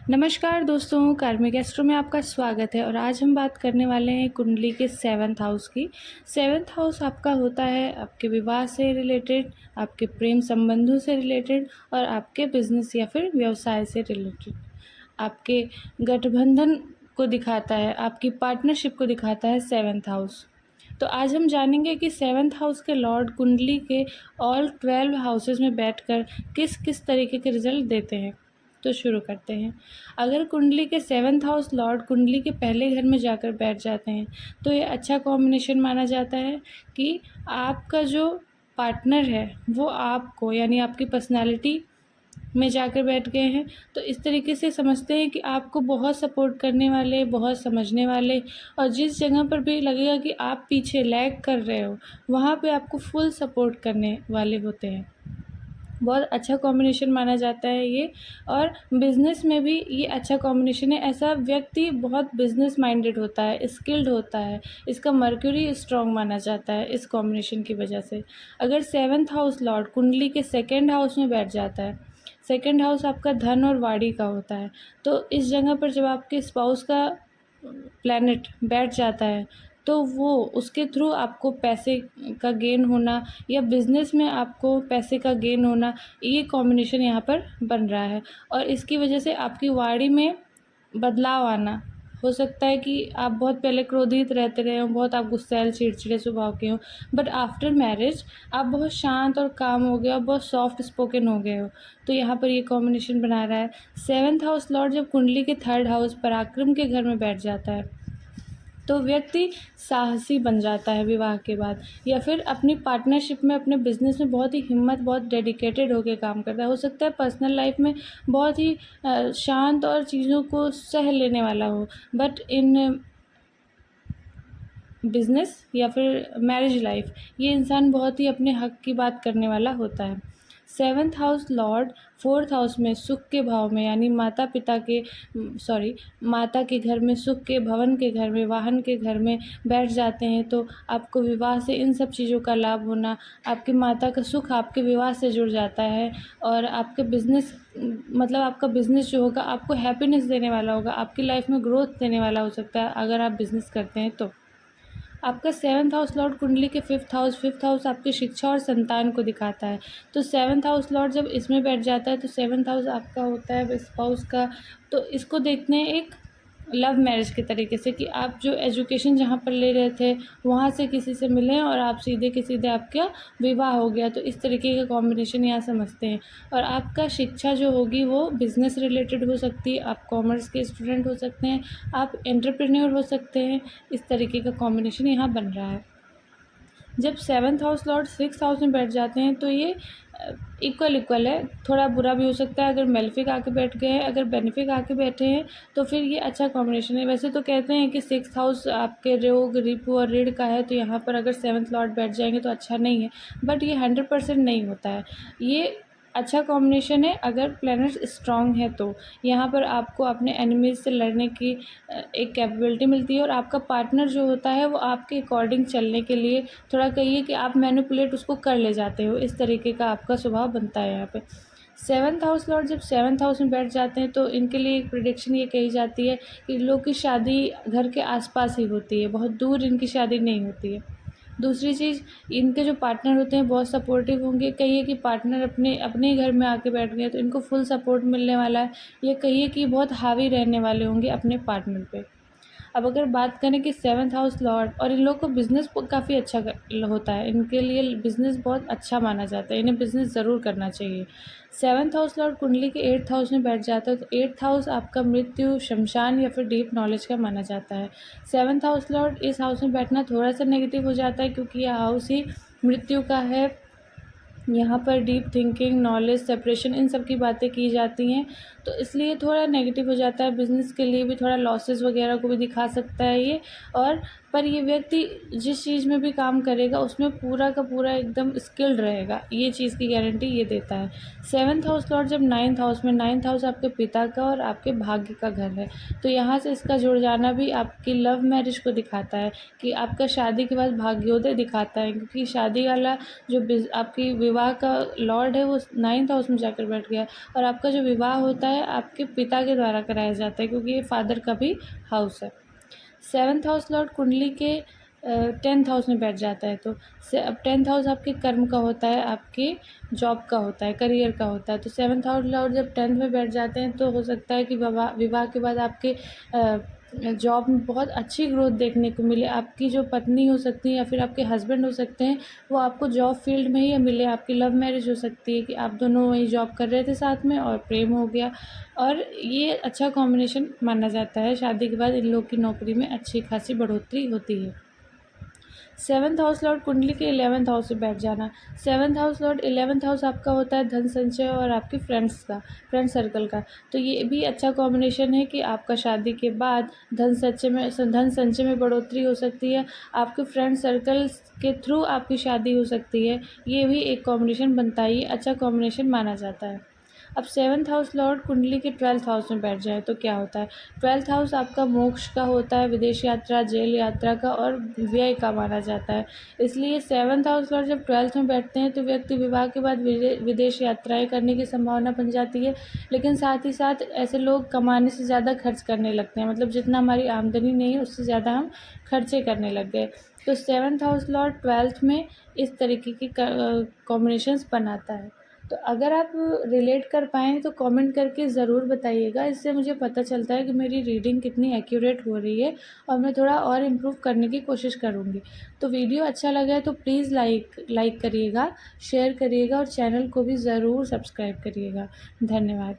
नमस्कार दोस्तों, कार्मिक एस्ट्रो में आपका स्वागत है। और आज हम बात करने वाले हैं कुंडली के 7th हाउस की। 7th हाउस आपका होता है आपके विवाह से रिलेटेड, आपके प्रेम संबंधों से रिलेटेड और आपके बिजनेस या फिर व्यवसाय से रिलेटेड। आपके गठबंधन को दिखाता है, आपकी पार्टनरशिप को दिखाता है 7th हाउस। तो आज हम जानेंगे कि 7th हाउस के लॉर्ड कुंडली के ऑल 12 हाउसेस में बैठकर किस किस तरीके के रिजल्ट देते हैं। तो शुरू करते हैं। अगर कुंडली के 7th हाउस लॉर्ड कुंडली के पहले घर में जाकर बैठ जाते हैं तो ये अच्छा कॉम्बिनेशन माना जाता है कि आपका जो पार्टनर है वो आपको यानी आपकी पर्सनालिटी में जाकर बैठ गए हैं। तो इस तरीके से समझते हैं कि आपको बहुत सपोर्ट करने वाले, बहुत समझने वाले, और जिस जगह पर भी लगेगा कि आप पीछे लैग कर रहे हो वहाँ पे आपको फुल सपोर्ट करने वाले होते हैं। बहुत अच्छा कॉम्बिनेशन माना जाता है ये। और बिज़नेस में भी ये अच्छा कॉम्बिनेशन है। ऐसा व्यक्ति बहुत बिज़नेस माइंडेड होता है, स्किल्ड होता है, इसका मर्क्यूरी स्ट्रॉन्ग माना जाता है इस कॉम्बिनेशन की वजह से। अगर 7th हाउस लॉर्ड कुंडली के 2nd हाउस में बैठ जाता है, 2nd हाउस आपका धन और वाणी का होता है, तो इस जगह पर जब आपके स्पाउस का प्लैनेट बैठ जाता है तो वो उसके थ्रू आपको पैसे का गेन होना या बिज़नेस में आपको पैसे का गेन होना, ये कॉम्बिनेशन यहाँ पर बन रहा है। और इसकी वजह से आपकी वाणी में बदलाव आना हो सकता है कि आप बहुत पहले क्रोधित रहते रहे हों, बहुत आप गुस्सैल चिड़चिड़े स्वभाव के हों, बट आफ्टर मैरिज आप बहुत शांत और काम हो गए और बहुत सॉफ्ट स्पोकन हो गए हो। तो यहाँ पर ये कॉम्बिनेशन बना रहा है। 7th हाउस लॉर्ड जब कुंडली के 3rd हाउस पराक्रम के घर में बैठ जाता है तो व्यक्ति साहसी बन जाता है विवाह के बाद, या फिर अपनी पार्टनरशिप में, अपने बिजनेस में बहुत ही हिम्मत, बहुत डेडिकेटेड होकर काम करता है। हो सकता है पर्सनल लाइफ में बहुत ही शांत और चीज़ों को सह लेने वाला हो, बट इन बिजनेस या फिर मैरिज लाइफ ये इंसान बहुत ही अपने हक की बात करने वाला होता है। 7th house Lord 4th house में सुख के भाव में यानी माता के घर में, सुख के भवन के घर में, वाहन के घर में बैठ जाते हैं तो आपको विवाह से इन सब चीज़ों का लाभ होना, आपकी माता का सुख आपके विवाह से जुड़ जाता है। और आपके बिजनेस मतलब आपका बिजनेस जो होगा आपको हैप्पीनेस देने वाला होगा, आपकी लाइफ में ग्रोथ देने वाला हो सकता है अगर आप बिजनेस करते हैं तो। आपका 7th हाउस लॉर्ड कुंडली के 5th हाउस आपकी शिक्षा और संतान को दिखाता है। तो 7th हाउस लॉर्ड जब इसमें बैठ जाता है तो 7th हाउस आपका होता है स्पाउस का। तो इसको देखते हैं एक लव मैरिज के तरीके से कि आप जो एजुकेशन जहाँ पर ले रहे थे वहाँ से किसी से मिले और आप सीधे के सीधे आपका विवाह हो गया। तो इस तरीके का कॉम्बिनेशन यहाँ समझते हैं। और आपका शिक्षा जो होगी वो बिज़नेस रिलेटेड हो सकती है, आप कॉमर्स के स्टूडेंट हो सकते हैं, आप एंटरप्रेन्योर हो सकते हैं। इस तरीके का कॉम्बिनेशन यहाँ बन रहा है। जब 7th house Lord 6th house में बैठ जाते हैं तो ये इक्वल है। थोड़ा बुरा भी हो सकता है अगर मेलेफिक आके बैठ गए हैं, अगर बेनिफिक आके बैठे हैं तो फिर ये अच्छा कॉम्बिनेशन है। वैसे तो कहते हैं कि 6th हाउस आपके रोग, रिपु और ऋण का है, तो यहाँ पर अगर 7th लॉर्ड बैठ जाएंगे तो अच्छा नहीं है, बट ये 100% नहीं होता है। ये अच्छा कॉम्बिनेशन है अगर प्लैनेट्स स्ट्रॉन्ग है तो। यहाँ पर आपको अपने एनिमीज़ से लड़ने की एक कैपेबिलिटी मिलती है और आपका पार्टनर जो होता है वो आपके अकॉर्डिंग चलने के लिए, थोड़ा कहिए कि आप मैनिपुलेट उसको कर ले जाते हो, इस तरीके का आपका स्वभाव बनता है यहाँ पे। 7th हाउस लॉर्ड जब 7th हाउस में बैठ जाते हैं तो इनके लिए एक प्रेडिक्शन ये कही जाती है कि लोग की शादी घर के आसपास ही होती है, बहुत दूर इनकी शादी नहीं होती है। दूसरी चीज़, इनके जो पार्टनर होते हैं बहुत सपोर्टिव होंगे। कहिए कि पार्टनर अपने ही घर में आके बैठ गए तो इनको फुल सपोर्ट मिलने वाला है। या कहिए कि बहुत हावी रहने वाले होंगे अपने पार्टनर पे। अब अगर बात करें कि 7th हाउस लॉर्ड और इन लोग को बिज़नेस काफ़ी अच्छा होता है, इनके लिए बिज़नेस बहुत अच्छा माना जाता है, इन्हें बिज़नेस ज़रूर करना चाहिए। 7th हाउस लॉर्ड कुंडली के 8th हाउस में बैठ जाता है तो 8th हाउस आपका मृत्यु, शमशान या फिर डीप नॉलेज का माना जाता है। 7th हाउस लॉर्ड इस हाउस में बैठना थोड़ा सा नेगेटिव हो जाता है क्योंकि यह हाउस ही मृत्यु का है। यहाँ पर डीप थिंकिंग, नॉलेज, सेपरेशन, इन सब की बातें की जाती हैं, तो इसलिए थोड़ा नेगेटिव हो जाता है। बिज़नेस के लिए भी थोड़ा लॉसेस वगैरह को भी दिखा सकता है ये। और पर ये व्यक्ति जिस चीज़ में भी काम करेगा उसमें पूरा का पूरा एकदम स्किल्ड रहेगा, ये चीज़ की गारंटी ये देता है। 7th हाउस लॉर्ड जब 9th हाउस में, 9th हाउस आपके पिता का और आपके भाग्य का घर है, तो यहाँ से इसका जुड़ जाना भी आपकी लव मैरिज को दिखाता है कि आपका शादी के बाद भाग्योदय दिखाता है, क्योंकि शादी वाला जो आपकी विवाह का लॉर्ड है वो 9th हाउस में जाकर बैठ गया, और आपका जो विवाह होता है आपके पिता के द्वारा कराया जाता है, क्योंकि ये फादर का भी हाउस है। 7th हाउस लॉर्ड कुंडली के 10th हाउस में बैठ जाता है, तो अब 10th हाउस आपके कर्म का होता है, आपके जॉब का होता है, करियर का होता है। तो 7th हाउस लॉर्ड जब 10th में बैठ जाते हैं तो हो सकता है कि विवाह के बाद आपके जॉब में बहुत अच्छी ग्रोथ देखने को मिले। आपकी जो पत्नी हो सकती है या फिर आपके हस्बैंड हो सकते हैं, वो आपको जॉब फील्ड में ही मिले। आपकी लव मैरिज हो सकती है कि आप दोनों वहीं जॉब कर रहे थे साथ में और प्रेम हो गया, और ये अच्छा कॉम्बिनेशन माना जाता है। शादी के बाद इन लोग की नौकरी में अच्छी खासी बढ़ोतरी होती है। 7th हाउस लॉर्ड कुंडली के 11th हाउस में बैठ जाना। 7th house Lord 11th house आपका होता है धन संचय और आपके फ्रेंड सर्कल का। तो ये भी अच्छा कॉम्बिनेशन है कि आपका शादी के बाद धन संचय में बढ़ोतरी हो सकती है। आपके फ्रेंड सर्कल के थ्रू आपकी शादी हो सकती है। ये भी एक कॉम्बिनेशन बनता है, ये अच्छा कॉम्बिनेशन माना जाता है। अब 7th हाउस लॉर्ड कुंडली के 12th हाउस में बैठ जाए तो क्या होता है? 12th हाउस आपका मोक्ष का होता है, विदेश यात्रा, जेल यात्रा का और व्यय का माना जाता है। इसलिए 7th हाउस लॉर्ड जब 12th में बैठते हैं तो व्यक्ति विवाह के बाद विदेश यात्राएं करने की संभावना बन जाती है। लेकिन साथ ही साथ ऐसे लोग कमाने से ज़्यादा खर्च करने लगते हैं, मतलब जितना हमारी आमदनी नहीं है उससे ज़्यादा हम खर्चे करने लग गए। तो 7th हाउस लॉर्ड 12th में इस तरीके की कॉम्बिनेशंस बनाता है। तो अगर आप रिलेट कर पाएँ तो कमेंट करके ज़रूर बताइएगा, इससे मुझे पता चलता है कि मेरी रीडिंग कितनी एक्यूरेट हो रही है, और मैं थोड़ा और इम्प्रूव करने की कोशिश करूँगी। तो वीडियो अच्छा लगा है तो प्लीज़ लाइक करिएगा, शेयर करिएगा और चैनल को भी ज़रूर सब्सक्राइब करिएगा। धन्यवाद।